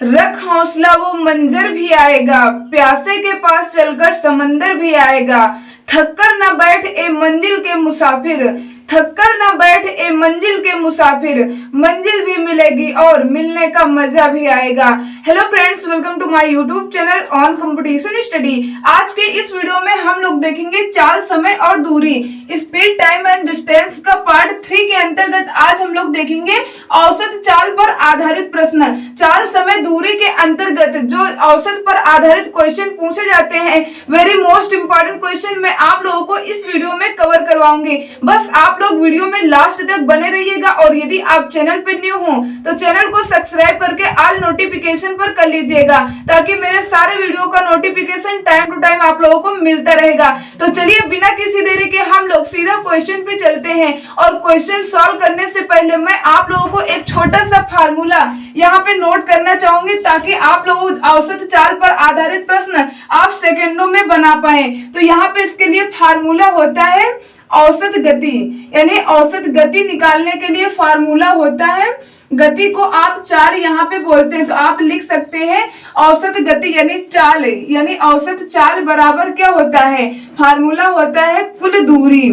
रख हौसला वो मंजर भी आएगा, प्यासे के पास चलकर समंदर भी आएगा। थककर न बैठ ए मंजिल के मुसाफिर, थककर न बैठ ए मंजिल के मुसाफिर, मंजिल भी मिलेगी और मिलने का मजा भी आएगा। Hello friends, welcome to my YouTube channel on competition study. आज के इस वीडियो में हम लोग देखेंगे चाल, समय और दूरी, स्पीड, टाइम एंड डिस्टेंस का पार्ट 3 के अंतर्गत आज हम लोग देखेंगे औसत चाल पर आधारित प्रश्न। चाल, समय, दूरी के अंतर्गत जो औसत पर आधारित क्वेश्चन पूछे जाते हैं, वेरी मोस्ट इंपॉर्टेंट क्वेश्चन मैं आप लोगों को इस वीडियो में कवर करवाऊंगी। बस आप लोग वीडियो में लास्ट तक बने रहिएगा और यदि आप चैनल पे न्यू हो तो चैनल को सब्सक्राइब करके ऑल नोटिफिकेशन पर कर लीजिएगा, ताकि मेरे सारे वीडियो का नोटिफिकेशन टाइम टू टाइम आप लोगों को मिलता रहेगा। तो चलिए बिना किसी देरी के हम लोग सीधा क्वेश्चन पे चलते हैं। और क्वेश्चन सॉल्व करने से पहले मैं आप लोगों को एक छोटा सा फार्मूला यहाँ पे नोट करना चाहूंगी, ताकि आप लोग औसत चाल पर आधारित प्रश्न आप सेकंडों में बना पाए। तो यहाँ पे इसके लिए फार्मूला होता है औसत गति, यानी औसत गति निकालने के लिए फार्मूला होता है, गति को आप चाल यहाँ पे बोलते हैं। तो आप लिख सकते हैं औसत गति यानी चाल, यानी औसत चाल बराबर क्या होता है, फार्मूला होता है कुल दूरी।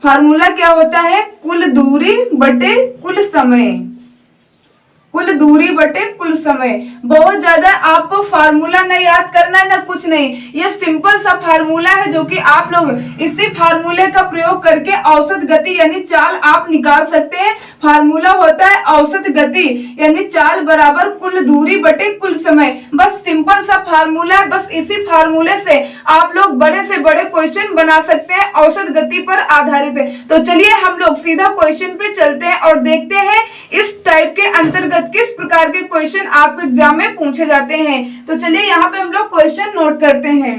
फार्मूला क्या होता है, कुल दूरी बटे कुल समय, कुल दूरी बटे कुल समय। बहुत ज्यादा आपको फार्मूला नहीं याद करना है ना, कुछ नहीं, ये सिंपल सा फार्मूला है जो कि आप लोग इसी फार्मूले का प्रयोग करके औसत गति यानी चाल आप निकाल सकते हैं। फार्मूला होता है औसत गति यानी चाल बराबर कुल दूरी बटे कुल समय। बस सिंपल सा फार्मूला है, बस इसी फार्मूले से आप लोग बड़े से बड़े क्वेश्चन बना सकते हैं औसत गति पर आधारित। तो चलिए हम लोग सीधा क्वेश्चन पे चलते हैं और देखते हैं इस टाइप के अंतर्गत किस प्रकार के क्वेश्चन आपके एग्जाम में पूछे जाते हैं। तो चलिए यहाँ पे हम लोग क्वेश्चन नोट करते हैं।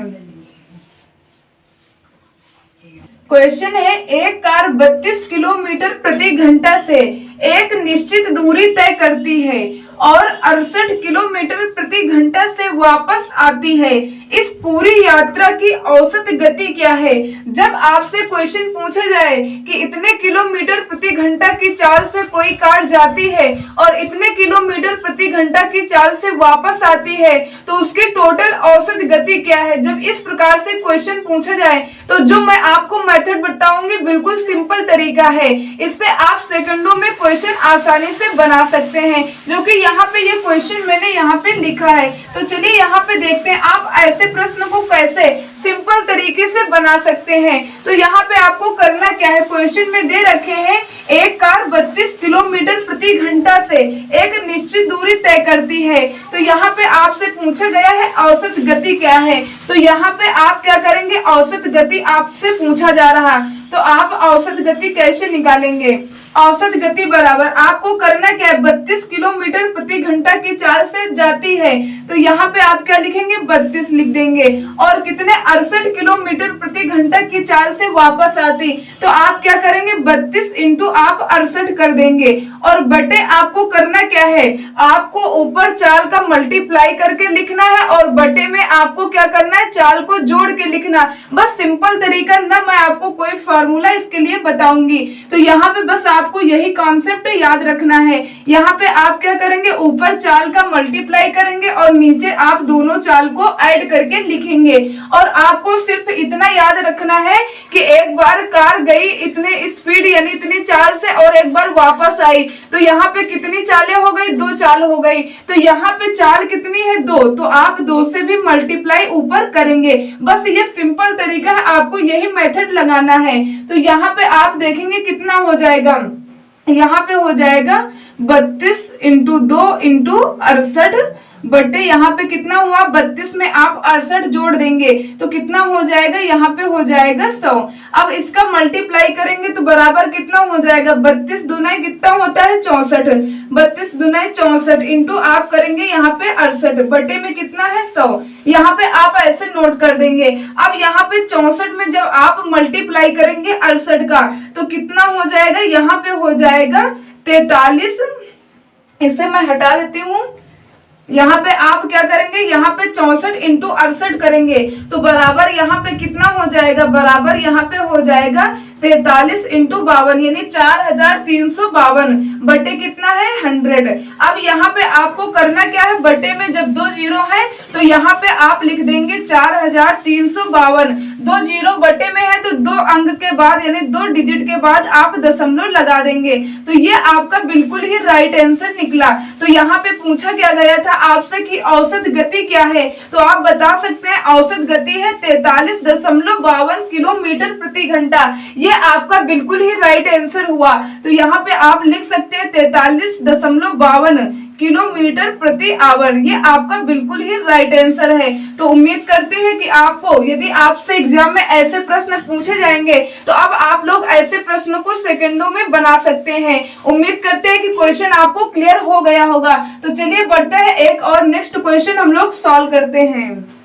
क्वेश्चन है, एक कार 32 किलोमीटर प्रति घंटा से एक निश्चित दूरी तय करती है और 68 किलोमीटर प्रति घंटा से वापस आती है। इस पूरी यात्रा की औसत गति क्या है? जब आपसे क्वेश्चन पूछा जाए कि इतने किलोमीटर प्रति घंटा की चाल से कोई कार जाती है और इतने किलोमीटर प्रति घंटा की चाल से वापस आती है, तो उसकी टोटल औसत गति क्या है? जब इस प्रकार से क्वेश्चन पूछा जाए तो जो मैं आपको मेथड बताऊंगी बिल्कुल सिंपल तरीका है, इससे आप सेकंडों में क्वेश्चन आसानी से बना सकते हैं, जो कि यहाँ पे ये क्वेश्चन मैंने यहाँ पे लिखा है। तो चलिए यहाँ पे देखते हैं आप ऐसे प्रश्न को कैसे सिंपल तरीके से बना सकते हैं। तो यहाँ पे आपको करना क्या है, क्वेश्चन में दे रखे हैं एक कार 32 किलोमीटर प्रति घंटा से एक निश्चित दूरी तय करती है। तो यहाँ पे आपसे पूछा गया है औसत गति क्या है। तो यहाँ पे आप क्या करेंगे, औसत गति आपसे पूछा जा रहा, तो आप औसत गति कैसे निकालेंगे? औसत गति बराबर आपको करना क्या है, 32 किलोमीटर प्रति घंटा की चाल से जाती है, तो यहाँ पे आप क्या लिखेंगे, 32 लिख देंगे। और कितने, 68 किलोमीटर प्रति घंटा की चाल से वापस आती, तो आप क्या करेंगे, 32 इंटू आप 68 कर देंगे। और बटे आपको करना क्या है, आपको ऊपर चाल का मल्टीप्लाई करके लिखना है और बटे में आपको क्या करना है, चाल को जोड़ के लिखना। बस सिंपल तरीका ना, मैं आपको कोई फार्मूला इसके लिए बताऊंगी। तो यहाँ पे बस आपको यही कॉन्सेप्ट याद रखना है। यहाँ पे आप क्या करेंगे, ऊपर चाल का मल्टीप्लाई करेंगे और नीचे आप दोनों चाल को ऐड करके लिखेंगे। और आपको सिर्फ इतना याद रखना है कि एक बार कार गई इतने स्पीड यानी इतनी चाल से और एक बार वापस आई, तो यहाँ पे कितनी चालें हो गई, 2 चाल हो गई। तो यहाँ पे चाल कितनी है, 2, तो आप 2 से भी मल्टीप्लाई ऊपर करेंगे। बस ये सिंपल तरीका है, आपको यही मेथड लगाना है। तो यहाँ पे आप देखेंगे कितना हो जाएगा, यहाँ पे हो जाएगा 32 इंटू 2 इंटू 68 बटे यहाँ पे कितना हुआ, 32 में आप 68 जोड़ देंगे तो कितना हो जाएगा, यहाँ पे हो जाएगा 100। अब इसका मल्टीप्लाई करेंगे तो बराबर कितना हो जाएगा, 32 दुनाई कितना होता है, 64, 32 दुनाई 64 इंटू आप करेंगे यहाँ पे 68 बटे में कितना है, 100। यहाँ पे आप ऐसे नोट कर देंगे। अब यहाँ पे 64 में जब आप मल्टीप्लाई करेंगे 68 का तो कितना हो जाएगा, यहाँ पे हो जाएगा 43, इसे मैं हटा देती हूँ, यहाँ पे आप क्या करेंगे, यहाँ पे 64 इंटू 68 करेंगे तो बराबर यहाँ पे कितना हो जाएगा, बराबर यहाँ पे हो जाएगा 43 इंटू 52 यानी 4352 बटे कितना है 100। अब यहाँ पे आपको करना क्या है, बटे में जब 2 जीरो है तो यहाँ पे आप लिख देंगे 4352। 2 जीरो बटे में है तो 2 अंक के बाद यानी 2 डिजिट के बाद आप दशमलव लगा देंगे। तो ये आपका बिल्कुल ही राइट आंसर निकला। तो यहाँ पे पूछा क्या गया था आपसे कि औसत गति क्या है, तो आप बता सकते हैं औसत गति है 43.52 किलोमीटर प्रति घंटा। ये आपका बिल्कुल ही राइट आंसर हुआ। तो यहाँ पे आप लिख सकते हैं 43.52 किलोमीटर प्रति आवर। ये आपका बिल्कुल ही राइट आंसर है। तो उम्मीद करते हैं कि आपको यदि आपसे एग्जाम में ऐसे प्रश्न पूछे जाएंगे तो अब आप लोग ऐसे प्रश्नों को सेकंडों में बना सकते हैं। उम्मीद करते हैं कि क्वेश्चन आपको क्लियर हो गया होगा। तो चलिए बढ़ते हैं, एक और नेक्स्ट क्वेश्चन हम लोग सॉल्व करते हैं।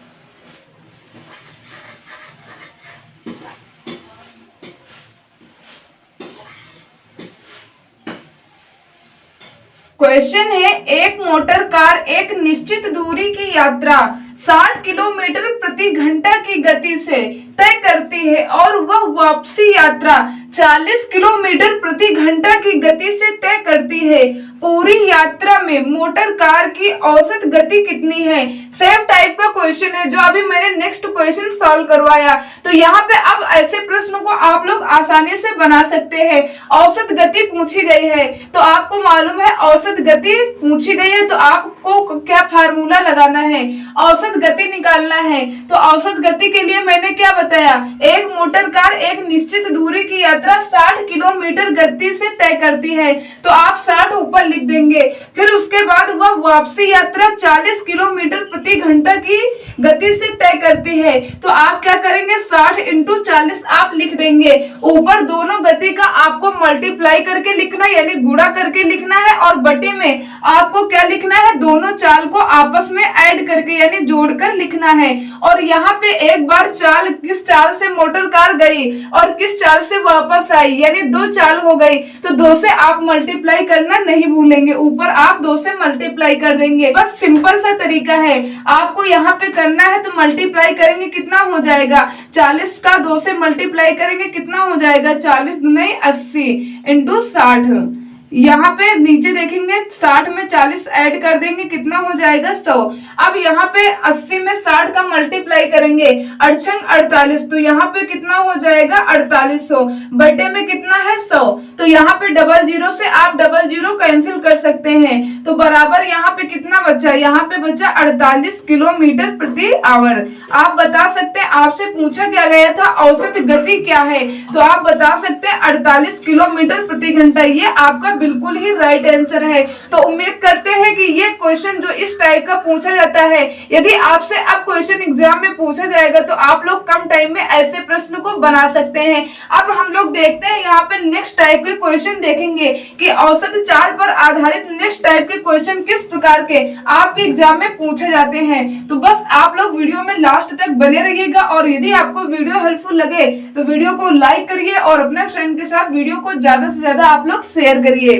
क्वेश्चन है, एक मोटर कार एक निश्चित दूरी की यात्रा 60 किलोमीटर प्रति घंटा की गति से तय करती है और वह वापसी यात्रा 40 किलोमीटर प्रति घंटा की गति से तय करती है। पूरी यात्रा में मोटर कार की औसत गति कितनी है? सेम टाइप का क्वेश्चन है जो अभी मैंने नेक्स्ट क्वेश्चन सॉल्व करवाया। तो यहाँ पे अब ऐसे प्रश्नों को आप लोग आसानी से बना सकते हैं। औसत गति पूछी गई है तो आपको मालूम है औसत गति पूछी गई है तो आपको क्या फार्मूला लगाना है, औसत गति निकालना है। तो औसत गति के लिए मैंने क्या बताया, एक मोटर कार एक निश्चित दूरी की यात्रा 60 किलोमीटर गति से तय करती है तो आप 60 ऊपर लिख देंगे। फिर उसके बाद वह वापसी यात्रा 40 किलोमीटर प्रति घंटा की गति से तय करती है तो आप क्या करेंगे 60 इंटू 40 आप लिख देंगे। ऊपर दोनों गति का आपको मल्टीप्लाई करके लिखना यानी गुणा करके लिखना है और बटे में आपको क्या लिखना है, दोनों चाल को आपस में ऐड करके यानी जोड़कर लिखना है। और यहाँ पे एक बार चाल, किस चाल से मोटर कार गई और किस चाल से वापस आई यानी 2 चाल हो गई तो 2 से आप मल्टीप्लाई करना नहीं भूलेंगे, ऊपर आप 2 से मल्टीप्लाई कर देंगे। बस सिंपल सा तरीका है, आपको यहाँ पे करना है तो मल्टीप्लाई करेंगे कितना हो जाएगा, 40 का 2 से मल्टीप्लाई करेंगे कितना हो जाएगा, 40 दूनी 80 इंटू 60। यहाँ पे नीचे देखेंगे 60 में 40 ऐड कर देंगे कितना हो जाएगा 100। अब यहाँ पे 80 में 60 का मल्टीप्लाई करेंगे 8 48 तो यहाँ पे कितना हो जाएगा 4800 बटे में कितना है 100। तो यहाँ पे डबल जीरो से आप डबल जीरो कैंसिल कर सकते हैं तो बराबर यहाँ पे कितना बचा, यहाँ पे बचा 48 किलोमीटर प्रति आवर। आप बता सकते हैं, आपसे पूछा क्या गया था औसत गति क्या है तो आप बता सकते हैं 48 किलोमीटर प्रति घंटा। ये आपका बिल्कुल ही राइट आंसर है। तो उम्मीद करते हैं कि ये क्वेश्चन जो इस टाइप का पूछा जाता है, यदि आपसे अब क्वेश्चन एग्जाम में पूछा जाएगा तो आप लोग कम टाइम में ऐसे प्रश्न को बना सकते हैं। अब हम लोग देखते हैं यहाँ पे नेक्स्ट टाइप के क्वेश्चन देखेंगे कि औसत चाल पर आधारित नेक्स्ट टाइप के क्वेश्चन किस प्रकार के आपके एग्जाम में पूछे जाते हैं। तो बस आप लोग वीडियो में लास्ट तक बने रहिएगा और यदि आपको वीडियो हेल्पफुल लगे तो वीडियो को लाइक करिए और अपने फ्रेंड के साथ वीडियो को ज्यादा से ज्यादा आप लोग शेयर करिए।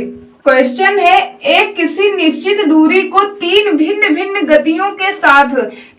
क्वेश्चन है, एक किसी निश्चित दूरी को 3 भिन्न भिन्न गतियों के साथ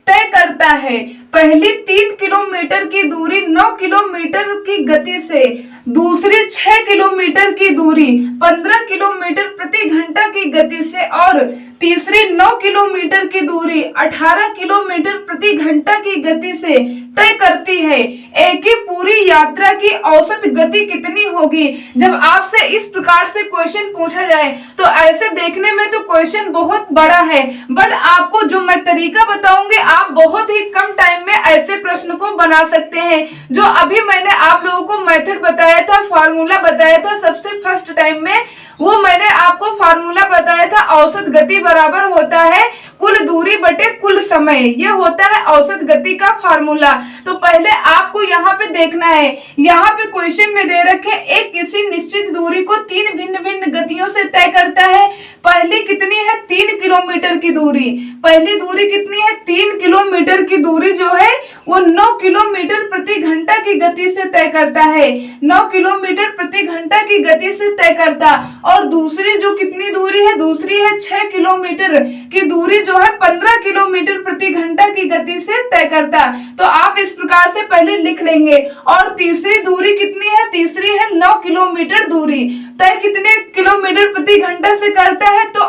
तय करता है। पहली 3 किलोमीटर की दूरी 9 किलोमीटर की गति से, दूसरी 6 किलोमीटर की दूरी 15 किलोमीटर प्रति घंटा की गति से और तीसरी 9 किलोमीटर की दूरी 18 किलोमीटर प्रति घंटा की गति से तय करती है। एक ही पूरी यात्रा की औसत गति कितनी होगी? जब आपसे इस प्रकार से क्वेश्चन पूछा जाए तो ऐसे देखने में तो क्वेश्चन बहुत बड़ा है, बट आपको जो मैं तरीका बताऊंगी आप बहुत ही कम टाइम में ऐसे प्रश्न को बना सकते हैं। जो अभी मैंने आप लोगों को मेथड बताया था, फार्मूला बताया था सबसे फर्स्ट टाइम में, वो मैंने आपको फार्मूला बताया था औसत गति बराबर होता है कुल दूरी बटे कुल समय। ये होता है औसत गति का फार्मूला। तो पहले आपको यहाँ पे देखना है, यहाँ पे क्वेश्चन में दे रखे एक किसी निश्चित दूरी को 3 भिन्न भिन्न गतियों से तय करता है। पहली कितनी है 3 किलोमीटर की दूरी, पहली दूरी कितनी है 3 किलोमीटर की दूरी जो है वो 9 किलोमीटर प्रति घंटा की गति से तय करता है, 9 किलोमीटर प्रति घंटा की गति से तय करता। और दूसरी जो कितनी दूरी है, दूसरी है 6 किलोमीटर की दूरी जो जो है 15 किलोमीटर प्रति घंटा की गति से तय करता है। तो आप इस प्रकार से पहले लिख लेंगे। और तीसरी दूरी कितनी है? तीसरी है 9 किलोमीटर दूरी। तय कितने किलोमीटर प्रति घंटा से करता है? तो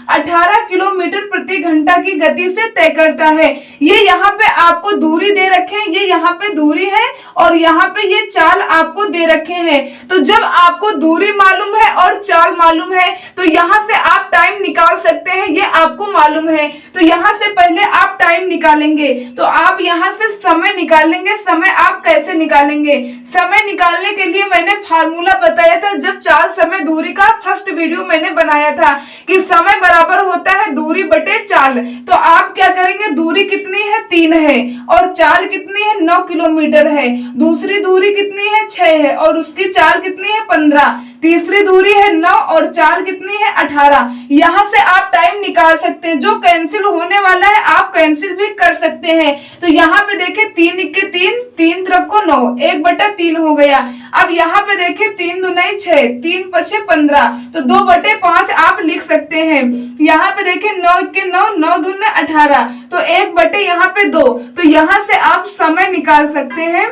18 किलोमीटर प्रति घंटा की गति से तय करता है। ये यहाँ पे आपको दूरी दे रखे हैं, ये यहाँ पे दूरी है और यहाँ पे ये चाल आपको दे रखे हैं। तो जब आपको दूरी मालूम है और चाल मालूम है तो यहाँ से आप टाइम निकाल सकते हैं, ये आपको मालूम है। तो यहाँ से पहले आप टाइम निकालेंगे, तो आप यहाँ से समय निकालेंगे। समय आप कैसे निकालेंगे? समय निकालने के लिए मैंने फार्मूला बताया था जब चाल समय दूरी का फर्स्ट वीडियो मैंने बनाया था कि समय बराबर होता है दूरी बटे चाल। तो आप क्या करेंगे? दूरी कितनी है? 3 है और चाल कितनी है? 9 किलोमीटर है। दूसरी दूरी कितनी है? 6 है और उसकी चाल कितनी है? 15। तीसरी दूरी है 9 और चाल कितनी है? 18। यहाँ से आप टाइम निकाल सकते हैं। जो कैंसिल होने वाला है आप कैंसिल भी कर सकते हैं। तो यहाँ पे देखें 3 के 3, 3 को 9, 1/3 हो गया। अब यहाँ पे देखें 3 दूनी 6, 3 5 15, तो 2/5 आप लिख सकते हैं। यहाँ पे देखें 9 के 9, 9 दूनी 18, तो 1/, यहाँ पे 2। तो यहाँ से आप समय निकाल सकते हैं।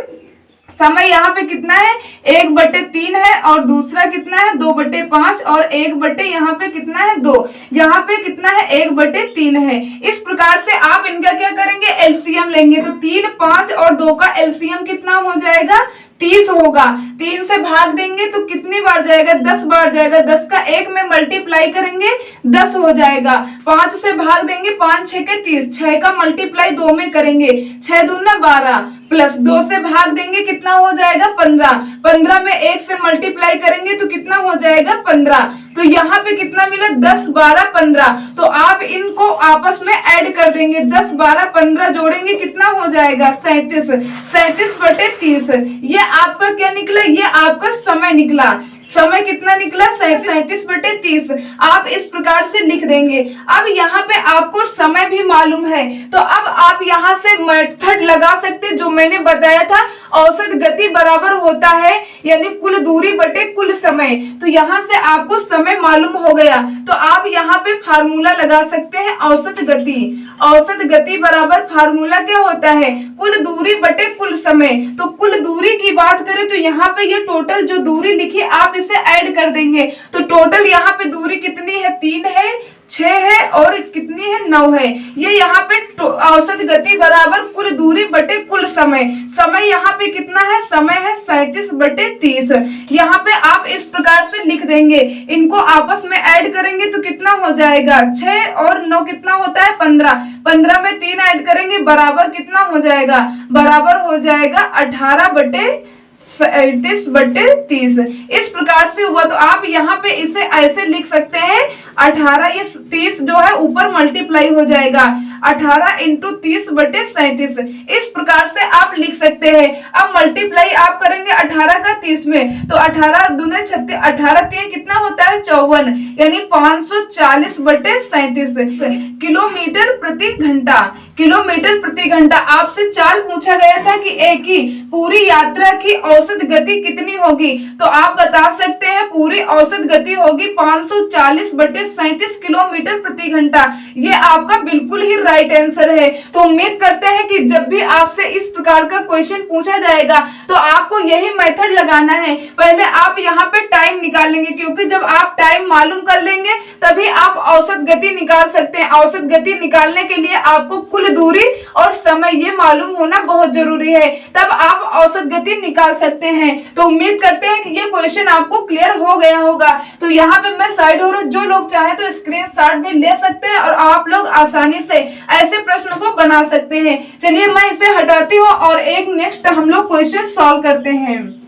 समय यहाँ पे कितना है? 1/3 है और दूसरा कितना है? 2/5 और 1/, यहाँ पे कितना है? 2। यहाँ पे कितना है? 1/3 है। इस प्रकार से आप इनका क्या करेंगे? एलसीएम लेंगे। तो 3, 5 और 2 का एलसीएम कितना हो जाएगा? 30 होगा। 3 से भाग देंगे तो कितनी बार जाएगा? 10 बार जाएगा। 10 का 1 में मल्टीप्लाई करेंगे 10 हो जाएगा। 5 से भाग देंगे, 5 6 के 30, 6 का मल्टीप्लाई 2 में करेंगे, 6 दूना 12, प्लस 2 से भाग देंगे कितना हो जाएगा? 15। 15 में 1 से मल्टीप्लाई करेंगे तो कितना हो जाएगा? 15। तो यहाँ पे कितना मिला? 10 12 15। तो आप इनको आपस में ऐड कर देंगे। 10 12 15 जोड़ेंगे कितना हो जाएगा? 37। 37/30। ये आपका क्या निकला? ये आपका समय निकला। समय कितना निकला? 37/30। आप इस प्रकार से लिख देंगे। अब यहाँ पे आपको समय भी मालूम है तो अब आप यहाँ से मेथड लगा सकते हैं जो मैंने बताया था। औसत गति बराबर होता है यानी कुल दूरी बटे कुल समय। तो यहाँ से आपको समय मालूम हो गया तो आप यहाँ पे फार्मूला लगा सकते हैं औसत गति। औसत गति बराबर फार्मूला क्या होता है? कुल दूरी बटे कुल समय। तो कुल दूरी की बात करें तो यहाँ पे ये टोटल जो दूरी लिखी आप इसे ऐड कर देंगे तो टोटल यहाँ पे दूरी कितनी है? 3 है, 6 है और कितनी है? 9 है। ये यहाँ पे औसत गति बराबर कुल दूरी बटे कुल समय। समय यहाँ पे कितना है? समय है 37/30। यहाँ पे आप इस प्रकार से लिख देंगे। इनको आपस में ऐड करेंगे तो कितना हो जाएगा? 6 और 9 कितना होता है? 15। 15 में 3 ऐड करेंगे बराबर कितना हो जाएगा? बराबर हो जाएगा 18/30। इस प्रकार से हुआ। तो आप यहाँ पे इसे ऐसे लिख सकते हैं 18, ये 30 जो है ऊपर मल्टीप्लाई हो जाएगा 18 × 30/37। इस प्रकार से आप लिख सकते हैं। अब मल्टीप्लाई आप करेंगे 18 का 30 में तो 18 दूने 36, 18 3 कितना होता है? 54 यानी 540/37 किलोमीटर प्रति घंटा। किलोमीटर प्रति घंटा। आपसे चाल पूछा गया था कि एक ही पूरी यात्रा की औसत गति कितनी होगी तो आप बता सकते हैं पूरी औसत गति होगी 540/37 किलोमीटर प्रति घंटा। ये आपका बिल्कुल ही राइट आंसर है। तो उम्मीद करते हैं कि जब भी आपसे इस प्रकार का क्वेश्चन पूछा जाएगा तो आपको यही मेथड लगाना है। पहले आप यहाँ पे टाइम निकालेंगे क्योंकि जब आप टाइम मालूम कर लेंगे तभी आप औसत गति निकाल सकते हैं। औसत गति निकालने के लिए आपको कुल दूरी और समय ये मालूम होना बहुत जरूरी है, तब आप औसत गति निकाल सकते हैं। तो उम्मीद करते हैं कि ये क्वेश्चन आपको क्लियर हो गया होगा। तो यहाँ पे मैं साइड हो रहा हूँ, जो लोग चाहे तो स्क्रीनशॉट भी ले सकते हैं और आप लोग आसानी से ऐसे प्रश्न को बना सकते हैं। चलिए मैं इसे हटाती हूँ और एक नेक्स्ट हम लोग क्वेश्चन सॉल्व करते हैं।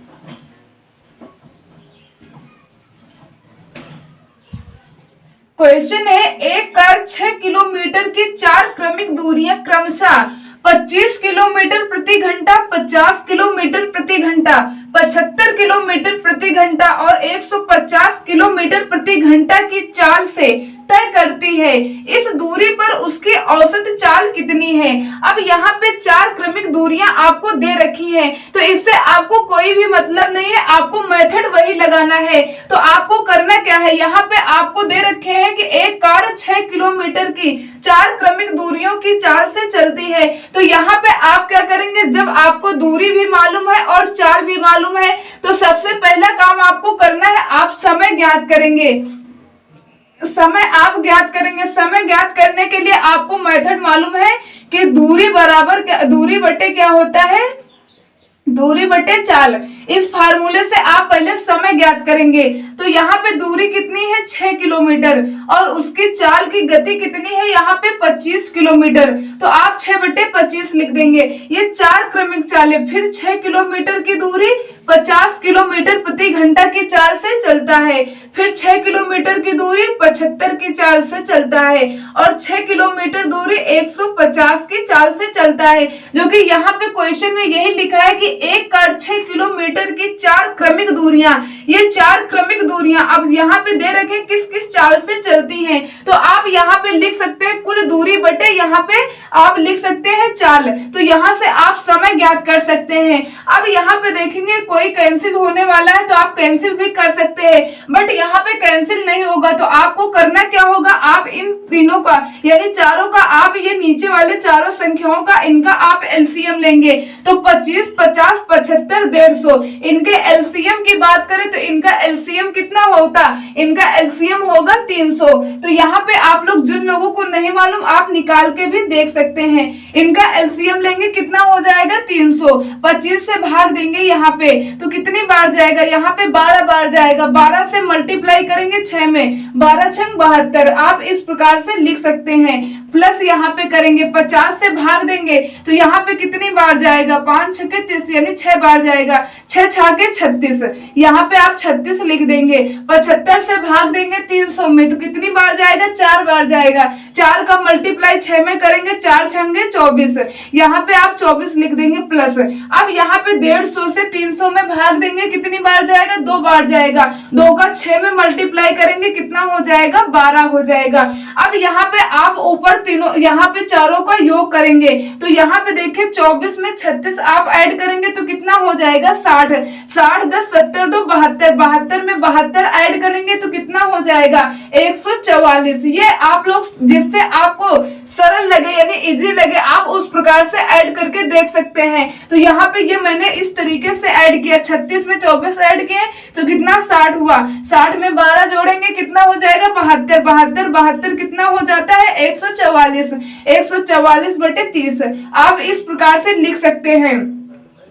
क्वेश्चन है एक कार 6 किलोमीटर की 4 क्रमिक दूरियां क्रमशः 25 किलोमीटर प्रति घंटा, 50 किलोमीटर प्रति घंटा, 75 किलोमीटर प्रति घंटा और 150 किलोमीटर प्रति घंटा की चाल से तय करती है। इस दूरी पर उसकी औसत चाल कितनी है। अब यहाँ पे 4 क्रमिक दूरियां आपको दे रखी हैं, तो इससे आपको कोई भी मतलब नहीं है, आपको मेथड वही लगाना है। तो आपको करना क्या है, यहाँ पे आपको दे रखे हैं कि एक कार 6 किलोमीटर की 4 क्रमिक दूरियों की चाल से चलती है। तो यहाँ पे आप क्या करेंगे, जब आपको दूरी भी मालूम है और चाल भी मालूम है, तो सबसे पहला काम आपको करना है, आप समय ज्ञात करेंगे। समय आप ज्ञात करेंगे। समय ज्ञात करने के लिए आपको मेथड मालूम है कि दूरी बटे क्या होता है, दूरी बटे चाल। इस फार्मूले से आप पहले समय ज्ञात करेंगे। तो यहाँ पे दूरी कितनी है 6 किलोमीटर और उसकी चाल की गति कितनी है यहाँ पे 25 किलोमीटर। तो आप 6/25 लिख देंगे। ये 4 क्रमिक चालें, फिर 6 किलोमीटर की दूरी 50 किलोमीटर प्रति घंटा की चाल से चलता है, फिर 6 किलोमीटर की दूरी 75 की चाल से चलता है और 6 किलोमीटर दूरी 150 की चाल से चलता है। जो कि यहाँ पे क्वेश्चन में यही लिखा है कि एक कार 6 किलोमीटर की 4 क्रमिक दूरियां, ये 4 क्रमिक दूरियां अब यहाँ पे दे रखे किस किस चाल से चलती हैं। तो आप यहाँ पे लिख सकते हैं कुल दूरी बटे यहाँ पे आप लिख सकते हैं चाल। तो यहाँ से आप समय ज्ञात कर सकते हैं। अब यहाँ पे देखेंगे कोई कैंसिल होने वाला है तो आप कैंसिल भी कर सकते हैं, बट यहाँ पे कैंसिल नहीं होगा। तो आपको करना क्या होगा, आप इन तीनों का यानी चारों का, आप ये नीचे वाले चारों संख्याओं का इनका आप एलसीएम लेंगे। तो 25, 50, 75, 150 इनके एलसीएम की बात करें तो इनका एलसीएम कितना होता, इनका एलसीएम होगा 300। तो यहाँ पे आप लोग जिन लोगों को नहीं मालूम आप निकाल के भी देख सकते हैं। इनका एलसीएम लेंगे, कितना हो जाएगा 300। 25 से भाग देंगे यहाँ पे तो कितनी बार जाएगा, यहाँ पे 12 बार जाएगा। 12 से मल्टीप्लाई करेंगे 6 में, 12 छंग 72। आप इस प्रकार से लिख सकते हैं। प्लस यहाँ पे करेंगे 50 से भाग देंगे तो यहाँ पे कितनी बार जाएगा, 5 छके 30 यानी 6 बार जाएगा। 6 छाके 36, यहाँ पे आप 36 लिख देंगे। 75 से भाग देंगे 300 में तो कितनी बार जाएगा, 4 बार जाएगा। 4 का मल्टीप्लाई 6 में करेंगे, 4 छंगे 24, यहाँ पे आप 24 लिख देंगे प्लस। अब यहाँ पे 150 से 300 में भाग देंगे, कितनी बार जाएगा, 2 बार जाएगा। 2 का 6 में मल्टीप्लाई करेंगे, कितना हो जाएगा, 12 हो जाएगा। अब यहाँ पे आप ऊपर तीनों यहाँ पे चारों का योग करेंगे तो यहाँ पे देखिए 24 में 36 आप ऐड करेंगे तो कितना हो जाएगा, 60। 60 10 70 2 72, 72 में 72 ऐड करेंगे तो कितना हो जाएगा, 144। ये आप लोग जिससे आपको सरल लगे यानी इजी लगे आप उस प्रकार से ऐड करके देख सकते हैं। तो यहाँ पे ये मैंने इस तरीके से ऐड किया, 36 में 24 ऐड किए तो कितना 60 हुआ। 60 में 12 जोड़ेंगे कितना हो जाएगा, 72। 72 72 कितना हो जाता है, 144। 144/30 आप इस प्रकार से लिख सकते हैं।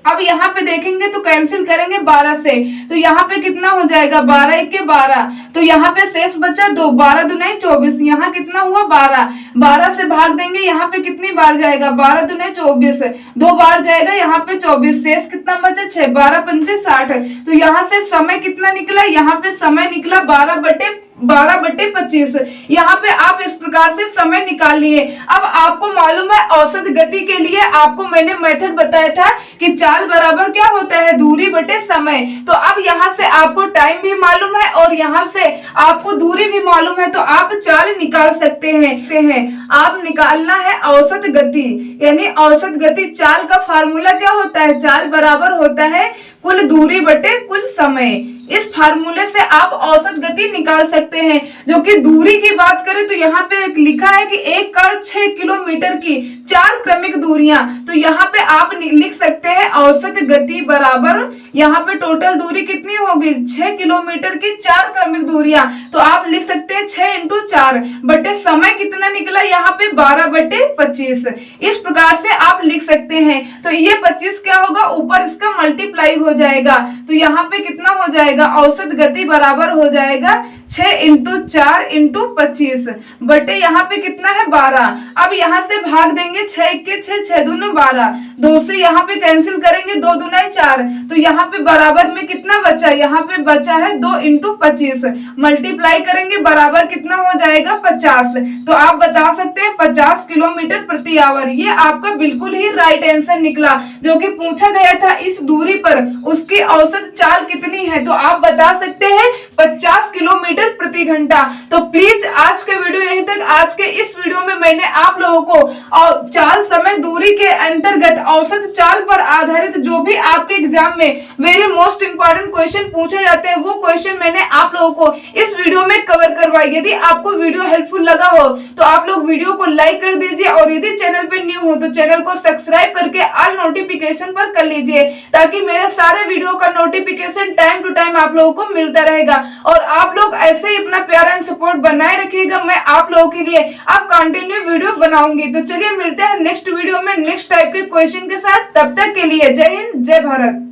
अब यहाँ पे देखेंगे तो कैंसिल करेंगे 12 से तो यहाँ पे कितना हो जाएगा, 12 1 के 12। तो यहाँ पे शेष बचा 2, 12 दूनी 24, यहाँ कितना हुआ 12। 12 से भाग देंगे, यहाँ पे कितनी बार जाएगा, 12 दूनी 24, 2 बार जाएगा, यहाँ पे 24। शेष कितना बचा 6, 12 पंचे 60। तो यहाँ से समय कितना निकला, यहाँ पे समय निकला 12/25। यहाँ पे आप इस प्रकार से समय निकाल लिए। अब आपको मालूम है औसत गति के लिए आपको मैंने मेथड बताया था कि चाल बराबर क्या होता है, दूरी बटे समय। तो अब यहाँ से आपको टाइम भी मालूम है और यहाँ से आपको दूरी भी मालूम है तो आप चाल निकाल सकते हैं। आप निकालना है औसत गति, यानी औसत गति। चाल का फार्मूला क्या होता है, चाल बराबर होता है कुल दूरी बटे कुल समय। इस फार्मूले से आप औसत गति निकाल सकते हैं। जो कि दूरी की बात करें तो यहाँ पे लिखा है कि एक कार 6 किलोमीटर की 4 क्रमिक दूरियां, तो यहाँ पे आप लिख सकते हैं औसत गति बराबर, यहाँ पे टोटल दूरी कितनी होगी 6 किलोमीटर की 4 क्रमिक दूरियां। तो आप लिख सकते हैं 6 × 4 बटे समय कितना निकला, यहाँ पे 12/25। इस प्रकार से आप लिख सकते हैं। तो ये 25 क्या होगा, ऊपर इसका मल्टीप्लाई हो जाएगा तो यहाँ पे कितना हो जाएगा, औसत गति बराबर हो जाएगा 6 × 4 × 25 बटे यहाँ पे कितना है 12। अब यहाँ से भाग देंगे, 6 के 6, 6 दूने 12, 2 से यहाँ पे कैंसिल करेंगे, 2 दूना 4, तो यहाँ पे बराबर में कितना बचा, यहाँ पे बचा है 2 × 25, मल्टीप्लाई करेंगे बराबर कितना हो जाएगा 50। तो आप बता सकते हैं 50 किलोमीटर प्रति आवर। ये आपका बिल्कुल ही राइट आंसर निकला। जो कि पूछा गया था इस दूरी पर उसकी औसत चाल कितनी है, तो आप बता सकते हैं 50 किलोमीटर प्रति घंटा। तो प्लीज आज के वीडियो यहीं तक। आज के इस वीडियो में मैंने आप लोगों को चाल समय दूरी के अंतर्गत औसत चाल पर आधारित जो भी आपके एग्जाम में वेरी मोस्ट इंपॉर्टेंट क्वेश्चन पूछे जाते हैं वो क्वेश्चन मैंने आप लोगों को इस वीडियो में कवर करवाई। यदि आपको वीडियो हेल्पफुल लगा हो तो आप लोग वीडियो को लाइक कर दीजिए, और यदि चैनल पे न्यू हो तो चैनल को सब्सक्राइब करके ऑल नोटिफिकेशन पर कर लीजिए, ताकि मेरे सारे वीडियो का नोटिफिकेशन टाइम टू टाइम आप लोगों को मिलता रहेगा। और आप लोग ऐसे ही अपना प्यार एंड सपोर्ट बनाए रखिएगा। मैं आप लोगों के लिए अब कंटिन्यू वीडियो बनाऊंगी। तो चलिए मिलते हैं नेक्स्ट वीडियो में नेक्स्ट टाइप के क्वेश्चन के साथ। तब तक के लिए जय हिंद, जय भारत।